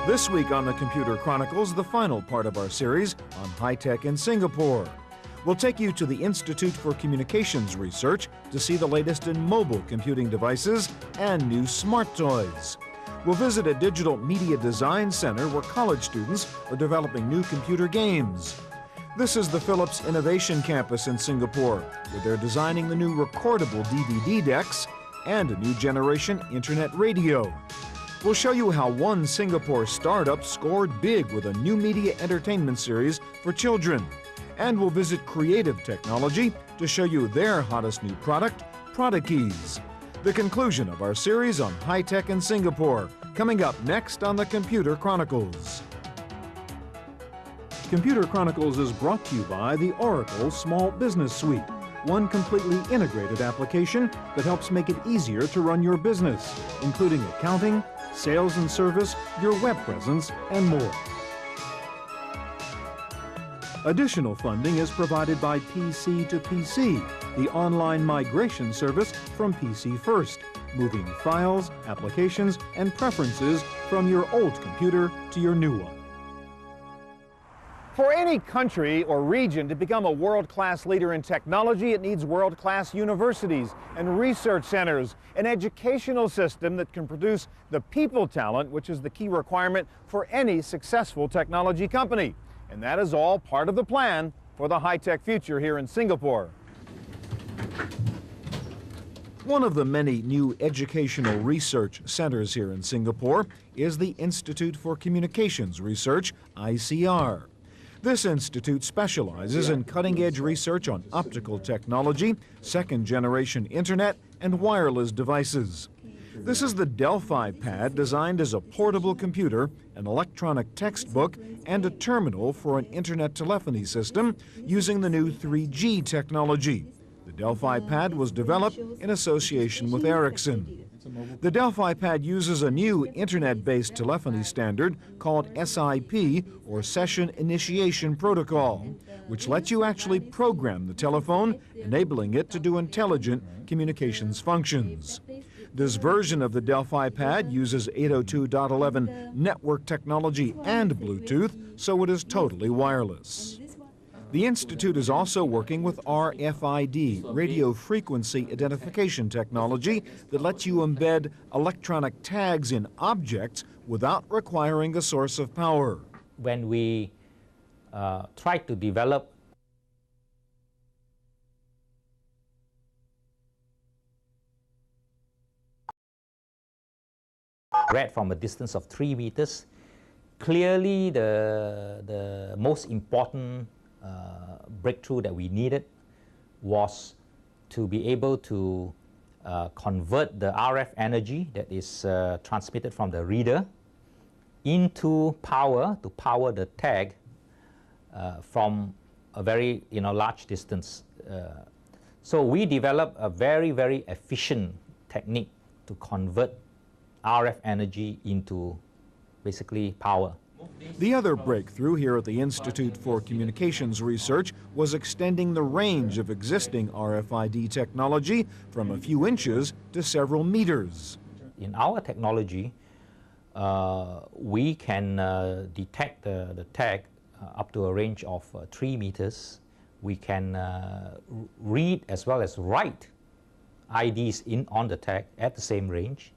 This week on the Computer Chronicles, the final part of our series on high-tech in Singapore. We'll take you to the Institute for Communications Research to see the latest in mobile computing devices and new smart toys. We'll visit a digital media design center where college students are developing new computer games. This is the Philips Innovation Campus in Singapore, where they're designing the new recordable DVD decks and a new generation internet radio. We'll show you how one Singapore startup scored big with a new media entertainment series for children. And we'll visit Creative Technology to show you their hottest new product, Prodikeys. The conclusion of our series on high-tech in Singapore, coming up next on the Computer Chronicles. Computer Chronicles is brought to you by the Oracle Small Business Suite, one completely integrated application that helps make it easier to run your business, including accounting, sales and service, your web presence, and more. Additional funding is provided by PC to PC, the online migration service from PC First, moving files, applications, and preferences from your old computer to your new one. For any country or region to become a world-class leader in technology, it needs world-class universities and research centers, an educational system that can produce the people talent, which is the key requirement for any successful technology company. And that is all part of the plan for the high-tech future here in Singapore. One of the many new educational research centers here in Singapore is the Institute for Communications Research, ICR. This institute specializes in cutting-edge research on optical technology, second-generation internet, and wireless devices. This is the Delphi Pad, designed as a portable computer, an electronic textbook, and a terminal for an internet telephony system using the new 3G technology. The Delphi Pad was developed in association with Ericsson. The Delphi Pad uses a new internet-based telephony standard called SIP, or Session Initiation Protocol, which lets you actually program the telephone, enabling it to do intelligent communications functions. This version of the Delphi Pad uses 802.11 network technology and Bluetooth, so it is totally wireless. The Institute is also working with RFID, radio frequency identification technology, that lets you embed electronic tags in objects without requiring a source of power. When we try to develop read from a distance of 3 meters, clearly the most important breakthrough that we needed was to be able to convert the RF energy that is transmitted from the reader into power to power the tag from a very large distance. So we developed a very, very efficient technique to convert RF energy into basically power. The other breakthrough here at the Institute for Communications Research was extending the range of existing RFID technology from a few inches to several meters. In our technology, we can detect the tag up to a range of 3 meters. We can read as well as write IDs on the tag at the same range.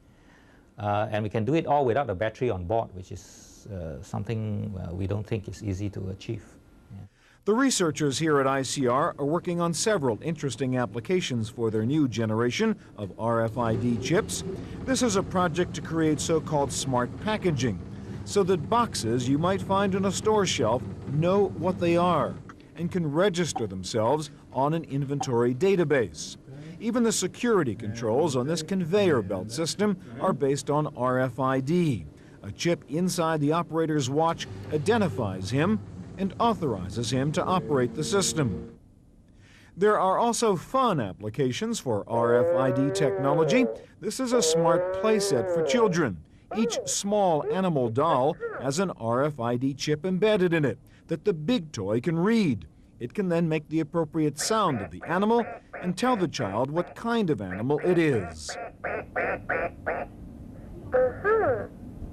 And we can do it all without a battery on board, which is something we don't think is easy to achieve. Yeah. The researchers here at ICR are working on several interesting applications for their new generation of RFID chips. This is a project to create so-called smart packaging, so that boxes you might find on a store shelf know what they are and can register themselves on an inventory database. Even the security controls on this conveyor belt system are based on RFID. A chip inside the operator's watch identifies him and authorizes him to operate the system. There are also fun applications for RFID technology. This is a smart playset for children. Each small animal doll has an RFID chip embedded in it that the big toy can read. It can then make the appropriate sound of the animal and tell the child what kind of animal it is.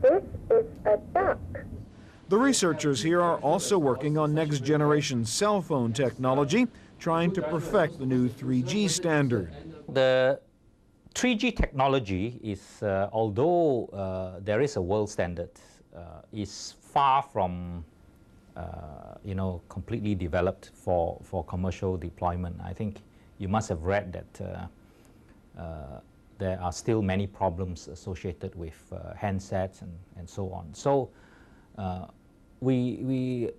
This is a duck. The researchers here are also working on next-generation cell phone technology, trying to perfect the new 3G standard. The 3G technology is, although there is a world standard, is far from completely developed for commercial deployment. I think you must have read that there are still many problems associated with handsets and so on. So we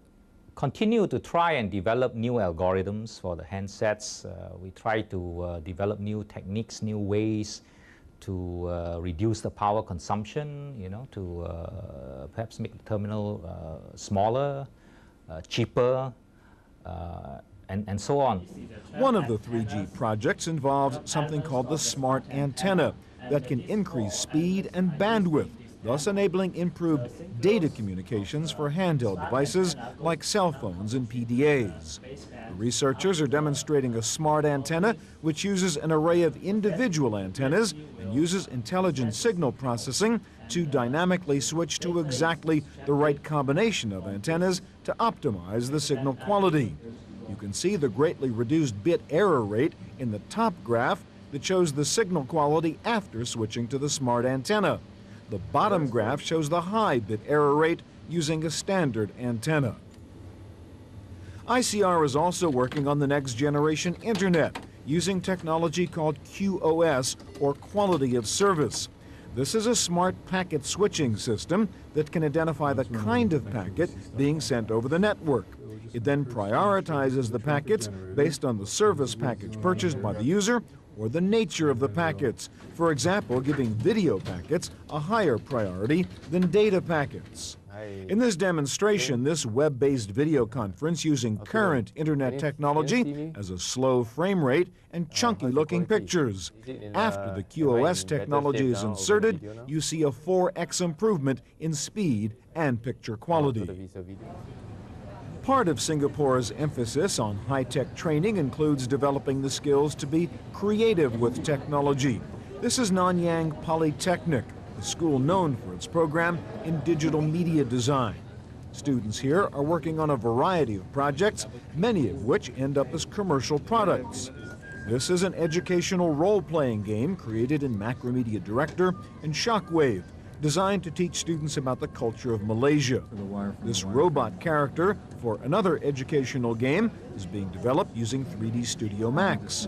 continue to try and develop new algorithms for the handsets. We try to develop new techniques, new ways to reduce the power consumption, to perhaps make the terminal smaller, cheaper, and so on. One of the 3G projects involves something called the smart antenna that can increase speed and bandwidth, thus enabling improved data communications for handheld devices like cell phones and PDAs. The researchers are demonstrating a smart antenna which uses an array of individual antennas and uses intelligent signal processing to dynamically switch to exactly the right combination of antennas to optimize the signal quality. You can see the greatly reduced bit error rate in the top graph that shows the signal quality after switching to the smart antenna. The bottom graph shows the high bit error rate using a standard antenna. ICR is also working on the next generation internet using technology called QoS, or quality of service. This is a smart packet switching system that can identify the kind of packet being sent over the network. It then prioritizes the packets based on the service package purchased by the user or the nature of the packets. For example, giving video packets a higher priority than data packets. In this demonstration, this web-based video conference using current internet technology has a slow frame rate and chunky-looking pictures. After the QoS technology is inserted, you see a 4x improvement in speed and picture quality. Part of Singapore's emphasis on high-tech training includes developing the skills to be creative with technology. This is Nanyang Polytechnic, a school known for its program in digital media design. Students here are working on a variety of projects, many of which end up as commercial products. This is an educational role-playing game created in Macromedia Director and Shockwave, designed to teach students about the culture of Malaysia. This robot character for another educational game is being developed using 3D Studio Max.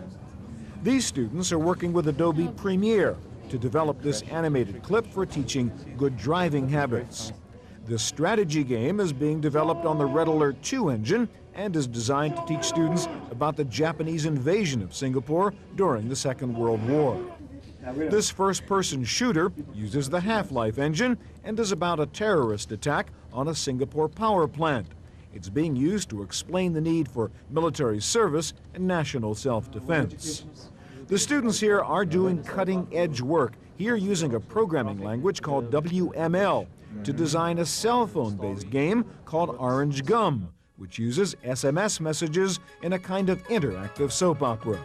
These students are working with Adobe Premiere to develop this animated clip for teaching good driving habits. This strategy game is being developed on the Red Alert 2 engine and is designed to teach students about the Japanese invasion of Singapore during the Second World War. This first-person shooter uses the Half-Life engine and is about a terrorist attack on a Singapore power plant. It's being used to explain the need for military service and national self-defense. The students here are doing cutting-edge work, here using a programming language called WML to design a cell phone-based game called Orange Gum, which uses SMS messages in a kind of interactive soap opera.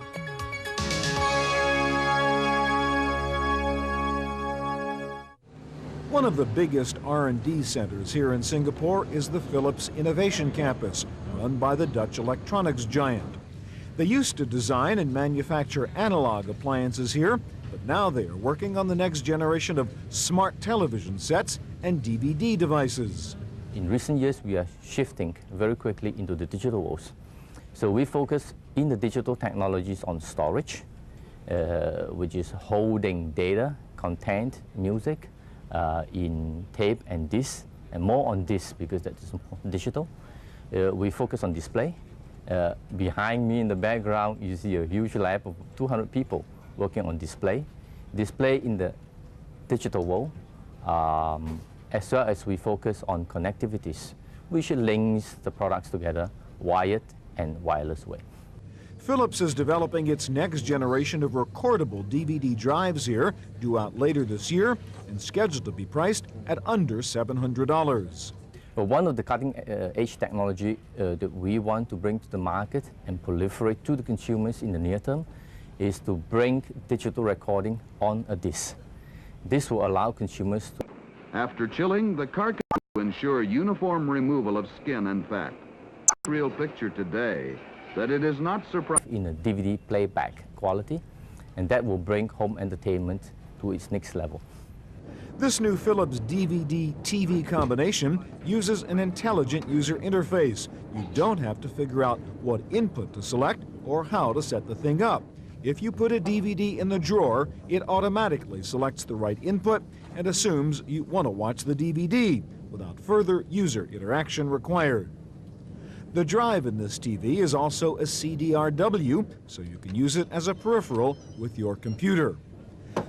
One of the biggest R&D centers here in Singapore is the Philips Innovation Campus, run by the Dutch electronics giant. They used to design and manufacture analog appliances here, but now they are working on the next generation of smart television sets and DVD devices. In recent years, we are shifting very quickly into the digital world. So we focus in the digital technologies on storage, which is holding data, content, music, in tape and disc, and more on disc because that is digital. We focus on display. Behind me in the background, you see a huge lab of 200 people working on display. Display in the digital world, as well as we focus on connectivities, which links the products together, wired and wireless way. Philips is developing its next generation of recordable DVD drives here, due out later this year, and scheduled to be priced at under $700. But one of the cutting-edge technology that we want to bring to the market and proliferate to the consumers in the near term is to bring digital recording on a disc. This will allow consumers to... After chilling, the carcass ensure uniform removal of skin and fat. Real picture today that it is not surprising in a DVD playback quality, and that will bring home entertainment to its next level. This new Philips DVD-TV combination uses an intelligent user interface. You don't have to figure out what input to select or how to set the thing up. If you put a DVD in the drawer, it automatically selects the right input and assumes you want to watch the DVD without further user interaction required. The drive in this TV is also a CDRW, so you can use it as a peripheral with your computer.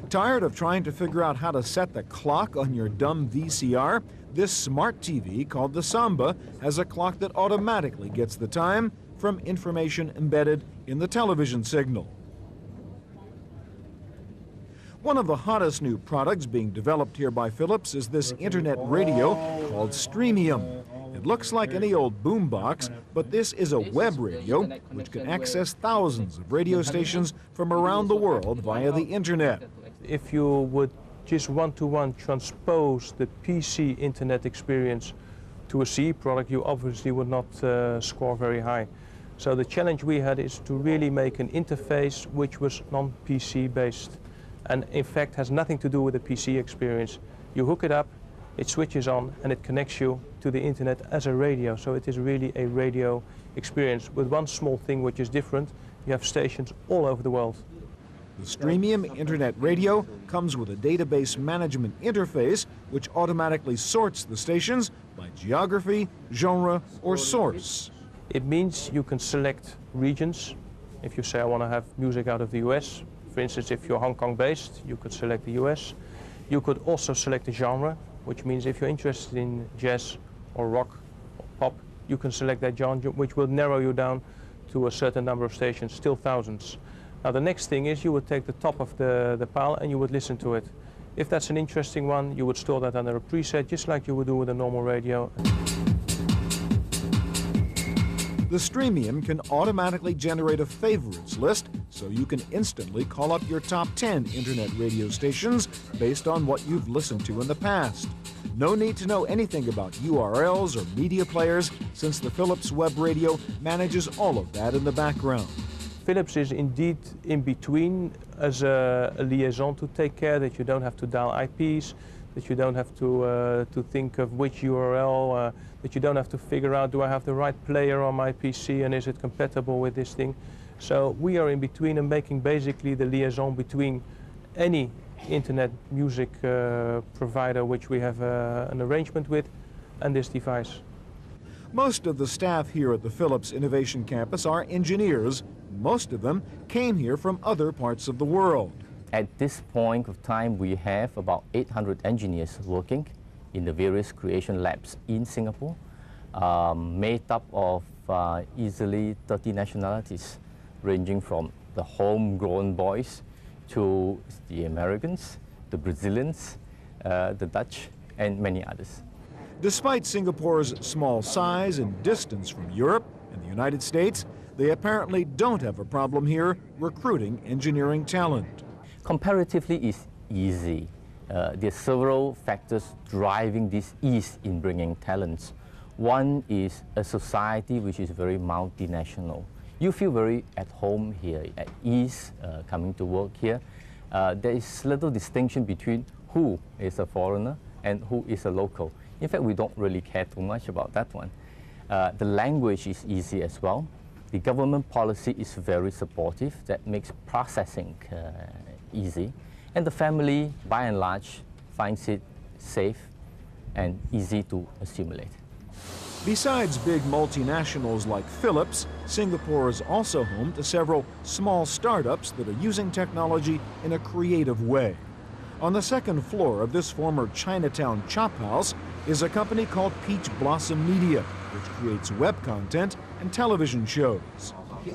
Tired of trying to figure out how to set the clock on your dumb VCR? This smart TV called the Samba has a clock that automatically gets the time from information embedded in the television signal. One of the hottest new products being developed here by Philips is this internet radio called Streamium. It looks like any old boombox, but this is a web radio which can access thousands of radio stations from around the world via the internet. If you would just one-to-one transpose the PC internet experience to a CE product, you obviously would not score very high. So the challenge we had is to really make an interface which was non-PC based, and in fact has nothing to do with the PC experience. You hook it up, it switches on, and it connects you to the internet as a radio. So it is really a radio experience with one small thing which is different. You have stations all over the world. The Streamium internet radio comes with a database management interface which automatically sorts the stations by geography, genre, or source. It means you can select regions. If you say, I want to have music out of the US, for instance, if you're Hong Kong based, you could select the US. You could also select a genre, which means if you're interested in jazz or rock or pop, you can select that genre, which will narrow you down to a certain number of stations, still thousands. Now the next thing is you would take the top of the pile and you would listen to it. If that's an interesting one, you would store that under a preset, just like you would do with a normal radio. The Streamium can automatically generate a favorites list, so you can instantly call up your top 10 internet radio stations based on what you've listened to in the past. No need to know anything about URLs or media players, since the Philips web radio manages all of that in the background. Philips is indeed in between as a liaison to take care that you don't have to dial IPs, that you don't have to think of which URL, that you don't have to figure out, do I have the right player on my PC and is it compatible with this thing? So we are in between and making basically the liaison between any internet music provider which we have an arrangement with and this device. Most of the staff here at the Philips Innovation Campus are engineers. Most of them came here from other parts of the world. At this point of time, we have about 800 engineers working in the various creation labs in Singapore, made up of easily 30 nationalities, ranging from the homegrown boys to the Americans, the Brazilians, the Dutch, and many others. Despite Singapore's small size and distance from Europe and the United States, they apparently don't have a problem here recruiting engineering talent. Comparatively, it's easy. There are several factors driving this ease in bringing talents. One is a society which is very multinational. You feel very at home here, at ease coming to work here. There is little distinction between who is a foreigner and who is a local. In fact, we don't really care too much about that one. The language is easy as well. The government policy is very supportive. That makes processing easy. And the family, by and large, finds it safe and easy to assimilate. Besides big multinationals like Philips, Singapore is also home to several small startups that are using technology in a creative way. On the second floor of this former Chinatown chop house is a company called Peach Blossom Media, which creates web content and television shows.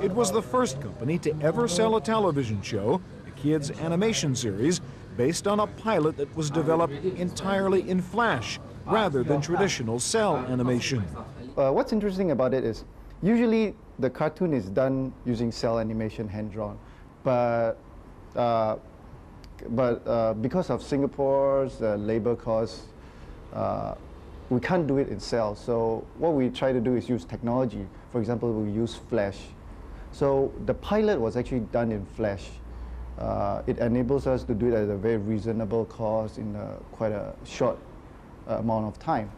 It was the first company to ever sell a television show, a kids' animation series, based on a pilot that was developed entirely in Flash, rather than traditional cell animation. What's interesting about it is, usually the cartoon is done using cell animation, hand-drawn, but because of Singapore's labor costs, we can't do it in cell. So what we try to do is use technology. For example, we use flash. So the pilot was actually done in flash. It enables us to do it at a very reasonable cost in quite a short amount of time.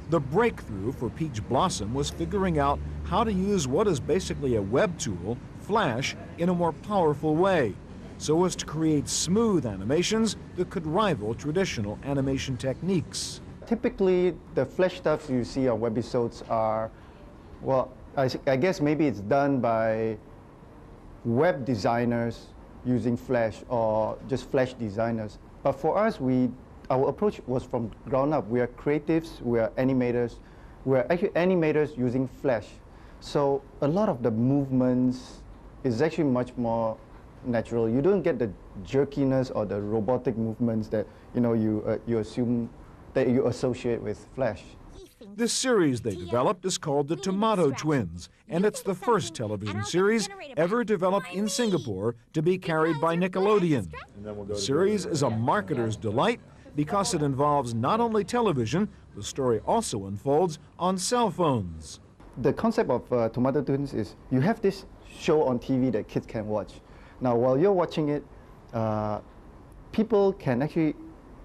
The breakthrough for Peach Blossom was figuring out how to use what is basically a web tool, Flash, in a more powerful way, so as to create smooth animations that could rival traditional animation techniques. Typically, the Flash stuff you see on webisodes are, well, I guess maybe it's done by web designers using Flash or just Flash designers. But for us, our approach was from ground up. We are creatives, we are animators. We are actually animators using Flash. So a lot of the movements is actually much more natural. You don't get the jerkiness or the robotic movements that you assume that you associate with Flash. This series they developed is called the Tomato Twins, and it's the first television series ever developed in Singapore to be carried by Nickelodeon. The series is a marketer's delight because it involves not only television, the story also unfolds on cell phones. The concept of Tomato Twins is you have this show on TV that kids can watch. Now, while you're watching it, people can actually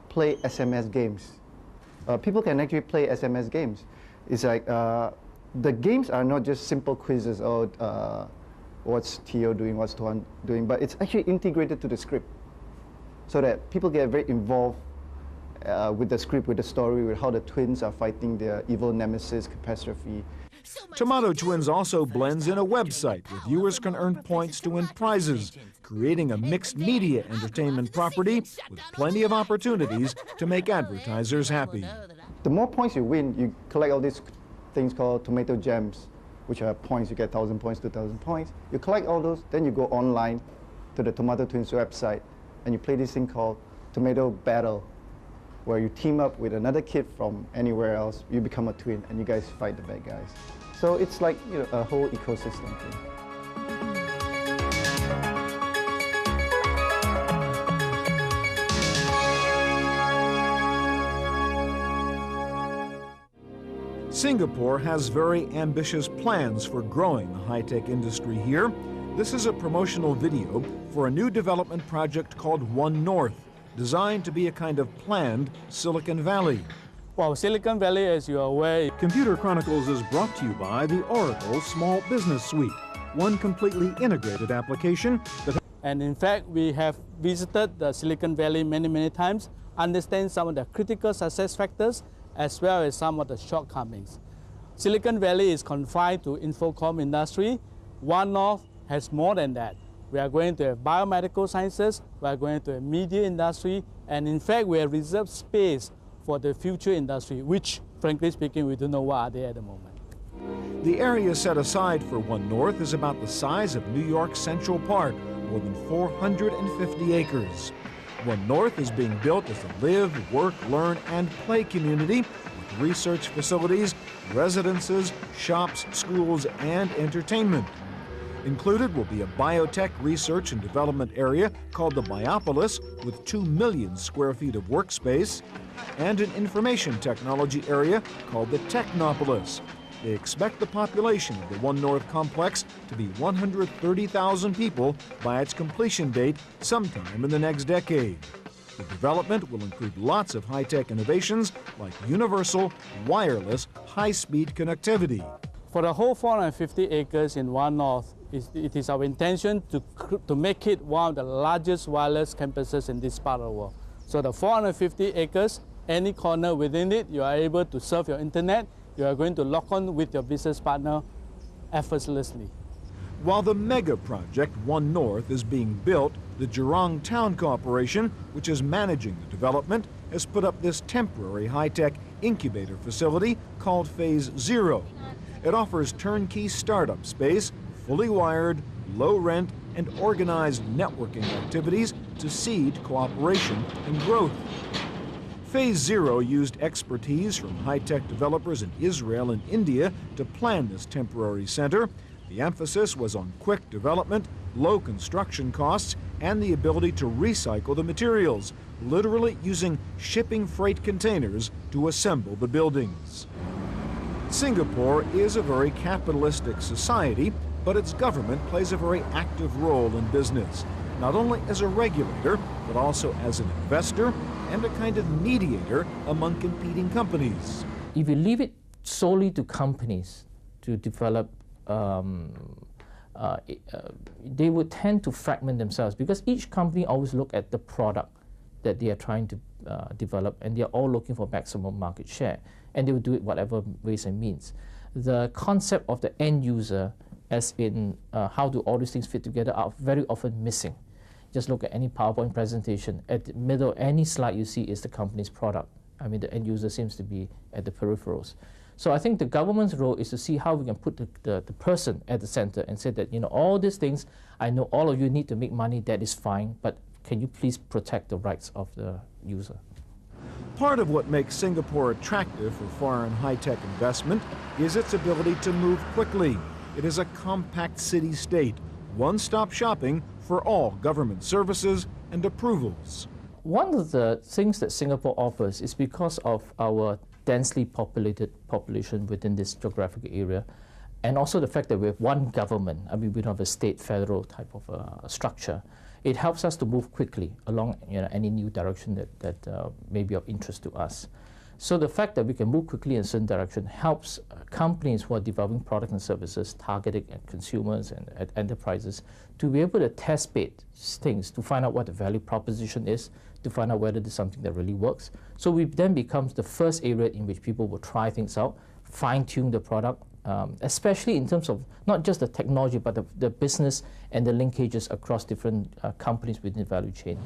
play SMS games. It's like the games are not just simple quizzes or what's Theo doing, what's Tuan doing, but it's actually integrated to the script so that people get very involved with the script, with the story, with how the twins are fighting their evil nemesis, Catastrophe. Tomato Twins also blends in a website where viewers can earn points to win prizes, creating a mixed media entertainment property with plenty of opportunities to make advertisers happy. The more points you win, you collect all these things called tomato gems, which are points. You get 1,000 points, 2,000 points. You collect all those, then you go online to the Tomato Twins website, and you play this thing called Tomato Battle, where you team up with another kid from anywhere else. You become a twin, and you guys fight the bad guys. So it's like a whole ecosystem thing. Singapore has very ambitious plans for growing the high-tech industry here. This is a promotional video for a new development project called One North, designed to be a kind of planned Silicon Valley. Well, Silicon Valley, as you are aware... Computer Chronicles is brought to you by the Oracle Small Business Suite, one completely integrated application that... And in fact, we have visited the Silicon Valley many times, understand some of the critical success factors, as well as some of the shortcomings. Silicon Valley is confined to Infocom industry. One North has more than that. We are going to have biomedical sciences, we are going to have media industry, and in fact, we have reserved space for the future industry, which, frankly speaking, we don't know what are they at the moment. The area set aside for One North is about the size of New York Central Park, more than 450 acres. One North is being built as a live, work, learn, and play community with research facilities, residences, shops, schools, and entertainment. Included will be a biotech research and development area called the Biopolis with 2 million square feet of workspace, and an information technology area called the Technopolis. They expect the population of the One North complex to be 130,000 people by its completion date sometime in the next decade. The development will include lots of high-tech innovations like universal, wireless, high-speed connectivity. For the whole 450 acres in One North, it is our intention to make it one of the largest wireless campuses in this part of the world. So the 450 acres, any corner within it, you are able to surf your internet. You are going to lock on with your business partner effortlessly. While the mega project One North is being built, the Jurong Town Corporation, which is managing the development, has put up this temporary high-tech incubator facility called Phase Zero. It offers turnkey startup space, fully wired, low rent, and organized networking activities to seed cooperation and growth. Phase Zero used expertise from high-tech developers in Israel and India to plan this temporary center. The emphasis was on quick development, low construction costs, and the ability to recycle the materials, literally using shipping freight containers to assemble the buildings. Singapore is a very capitalistic society, but its government plays a very active role in business, not only as a regulator, but also as an investor and a kind of mediator among competing companies. If you leave it solely to companies to develop, they would tend to fragment themselves because each company always look at the product that they are trying to develop, and they are all looking for maximum market share, and they will do it whatever ways and means. The concept of the end user, as in how do all these things fit together, are very often missing. Just look at any PowerPoint presentation. At the middle of any slide you see is the company's product. I mean, the end user seems to be at the peripherals. So I think the government's role is to see how we can put the person at the center and say that, you know, all these things, I know all of you need to make money, that is fine, but can you please protect the rights of the user? Part of what makes Singapore attractive for foreign high-tech investment is its ability to move quickly. It is a compact city-state, one-stop shopping for all government services and approvals. One of the things that Singapore offers is because of our densely populated population within this geographic area, and also the fact that we have one government. I mean, we don't have a state federal type of structure. It helps us to move quickly along, you know, any new direction that may be of interest to us. So the fact that we can move quickly in a certain direction helps companies who are developing products and services targeted at consumers and at enterprises to be able to test bait things, to find out what the value proposition is, to find out whether there's something that really works. So we then becomes the first area in which people will try things out, fine-tune the product, especially in terms of not just the technology, but the business and the linkages across different companies within the value chain.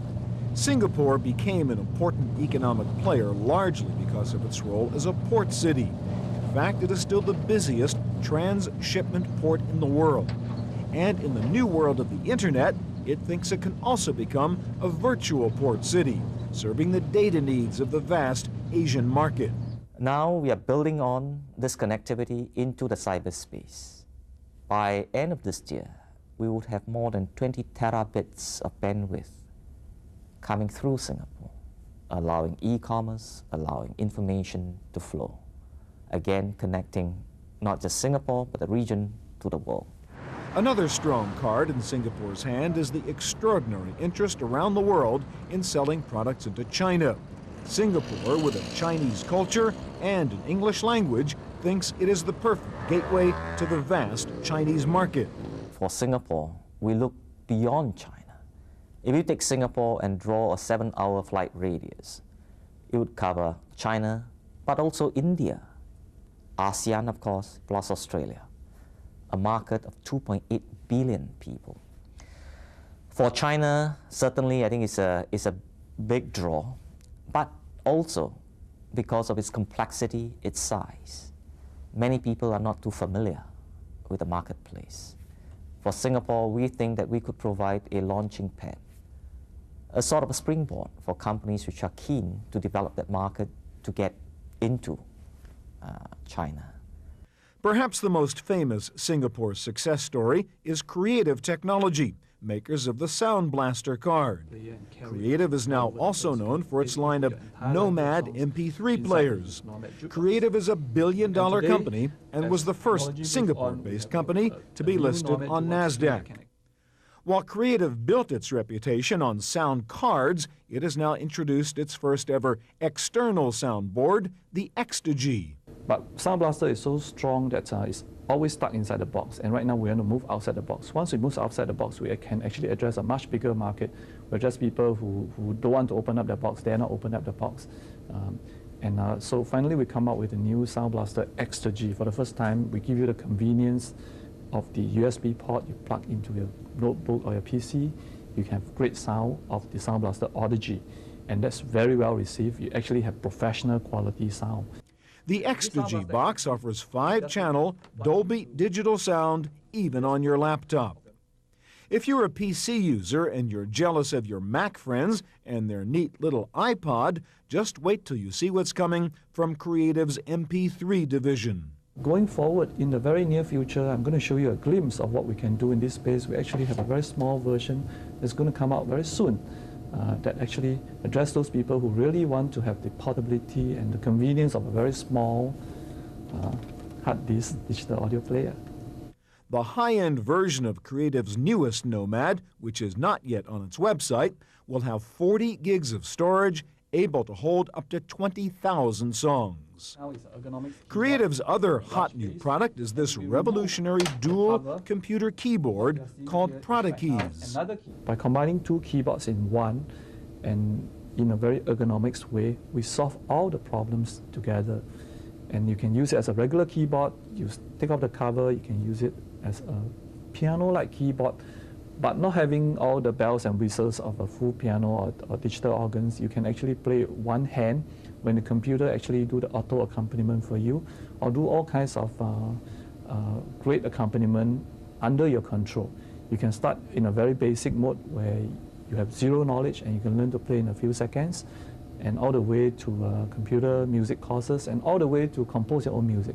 Singapore became an important economic player largely because of its role as a port city. In fact, it is still the busiest transshipment port in the world. And in the new world of the internet, it thinks it can also become a virtual port city, serving the data needs of the vast Asian market. Now we are building on this connectivity into the cyberspace. By end of this year, we would have more than 20 terabits of bandwidth coming through Singapore, allowing e-commerce, allowing information to flow. Again, connecting not just Singapore, but the region to the world. Another strong card in Singapore's hand is the extraordinary interest around the world in selling products into China. Singapore, with a Chinese culture and an English language, thinks it is the perfect gateway to the vast Chinese market. For Singapore, we look beyond China. If you take Singapore and draw a 7-hour flight radius, it would cover China, but also India, ASEAN, of course, plus Australia, a market of 2.8 billion people. For China, certainly, I think it's a big draw, but also because of its complexity, its size. Many people are not too familiar with the marketplace. For Singapore, we think that we could provide a launching pad, a sort of a springboard for companies which are keen to develop that market to get into China. Perhaps the most famous Singapore success story is Creative Technology, makers of the Sound Blaster card. Creative is now also known for its line of Nomad MP3 players. Creative is a billion-dollar company and was the first Singapore-based company to be listed on NASDAQ. While Creative built its reputation on sound cards, it has now introduced its first ever external soundboard, the Extagy. But Sound Blaster is so strong that it's always stuck inside the box, and right now we want to move outside the box. Once we move outside the box, we can actually address a much bigger market. We address people who don't want to open up their box, dare not open up the box. So finally we come up with a new Sound Blaster Extagy. For the first time, we give you the convenience of the USB port. You plug into your notebook or your PC, you can have great sound of the Sound Blaster Audigy, and that's very well received. You actually have professional quality sound. The Extagy box offers 5-channel Dolby digital sound even on your laptop. If you're a PC user and you're jealous of your Mac friends and their neat little iPod, just wait till you see what's coming from Creative's MP3 division. Going forward, in the very near future, I'm going to show you a glimpse of what we can do in this space. We actually have a very small version that's going to come out very soon that actually address those people who really want to have the portability and the convenience of a very small hard disk digital audio player. The high-end version of Creative's newest Nomad, which is not yet on its website, will have 40 gigs of storage, able to hold up to 20,000 songs. Creative's other hot new product is this revolutionary dual computer keyboard called ProdaKeys. By combining two keyboards in one and in a very ergonomics way, we solve all the problems together. And you can use it as a regular keyboard. You take off the cover, you can use it as a piano-like keyboard, but not having all the bells and whistles of a full piano or digital organs. You can actually play one hand when the computer actually do the auto accompaniment for you, or do all kinds of great accompaniment under your control. You can start in a very basic mode where you have zero knowledge and you can learn to play in a few seconds, and all the way to computer music courses, and all the way to compose your own music.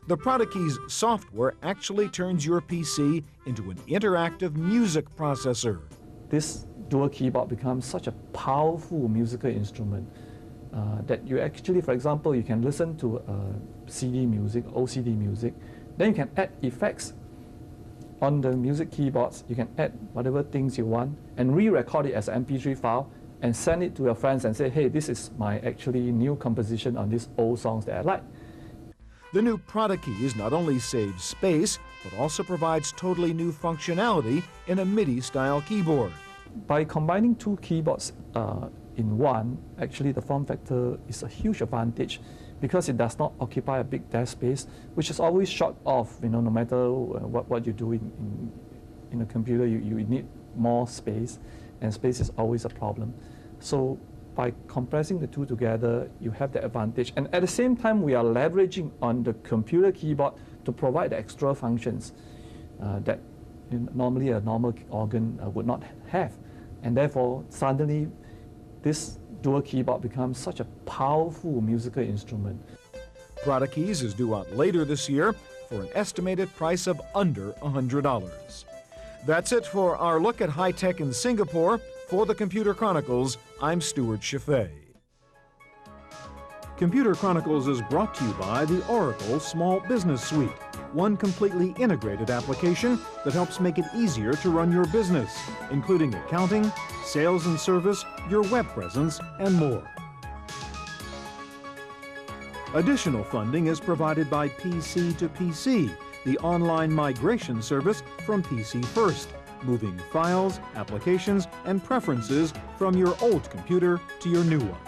The ProdaKeys software actually turns your PC into an interactive music processor. This dual keyboard becomes such a powerful musical instrument that you actually, for example, you can listen to CD music, OCD music, then you can add effects on the music keyboards. You can add whatever things you want and re-record it as an MP3 file and send it to your friends and say, hey, this is my actually new composition on these old songs that I like. The new ProdaKeys not only saves space, but also provides totally new functionality in a MIDI-style keyboard. By combining two keyboards in one, actually the form factor is a huge advantage because it does not occupy a big desk space, which is always short of, no matter what you do in a computer, you need more space, and space is always a problem. So by compressing the two together, you have the advantage. And at the same time, we are leveraging on the computer keyboard to provide the extra functions that normally a normal organ would not have. And therefore, suddenly, this dual keyboard becomes such a powerful musical instrument. ProdaKeys is due out later this year for an estimated price of under $100. That's it for our look at high-tech in Singapore. For the Computer Chronicles, I'm Stewart Cheifet. Computer Chronicles is brought to you by the Oracle Small Business Suite, one completely integrated application that helps make it easier to run your business, including accounting, sales and service, your web presence, and more. Additional funding is provided by PC to PC, the online migration service from PC First, moving files, applications, and preferences from your old computer to your new one.